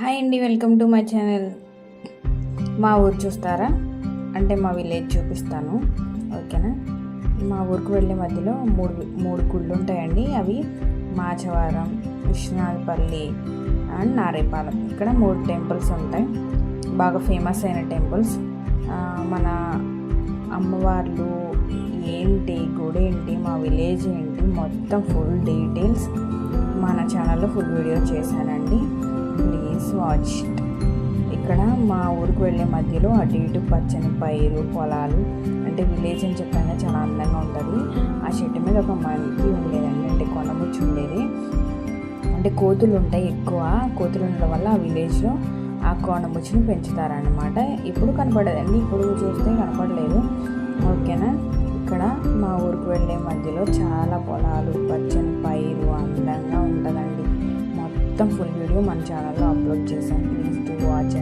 Hi అండి, welcome to my channel. మా ఊరు చూస్తారా అంటే మా విలేజ్ చూపిస్తాను, ఓకేనా. మా ఊరికి వెళ్ళే మధ్యలో మూడు గుళ్ళు ఉంటాయండి. అవి మాచవరం, విశ్వనాథపల్లి అండ్ నారేపాలెం. ఇక్కడ 3 టెంపుల్స్ ఉంటాయి, బాగా ఫేమస్ అయిన టెంపుల్స్. మన అమ్మవార్లు ఏంటి, గుడి ఏంటి, మా విలేజ్ ఏంటి, మొత్తం ఫుల్ డీటెయిల్స్ మన ఛానల్లో ఫుల్ వీడియో చేశానండి. Please watch. ఇక్కడ మా ఊరికి వెళ్ళే మధ్యలో అటు ఇటు పచ్చని పైరు పొలాలు, అంటే విలేజ్ అని చెప్పాక చాలా అందంగా ఉంటుంది. ఆ చెట్టు మీద ఒక మంకి ఉండేదండి, అంటే కొనముచ్చి ఉండేది. అంటే కోతులు ఉంటాయి, ఎక్కువ కోతులు ఉండడం వల్ల ఆ విలేజ్లో ఆ కొనముచ్చిని పెంచుతారనమాట. ఇప్పుడు కనపడదండి, ఇప్పుడు చూస్తే కనపడలేదు, ఓకేనా. ఇక్కడ మా ఊరికి వెళ్ళే మధ్యలో చాలా పొలాలు, పచ్చని పైరు అందంగా ఉంటుందండి. మొత్తం ఫుల్ వీడియో మన ఛానల్లో అప్లోడ్ చేశాను, ప్లీజ్ టు వాచ్.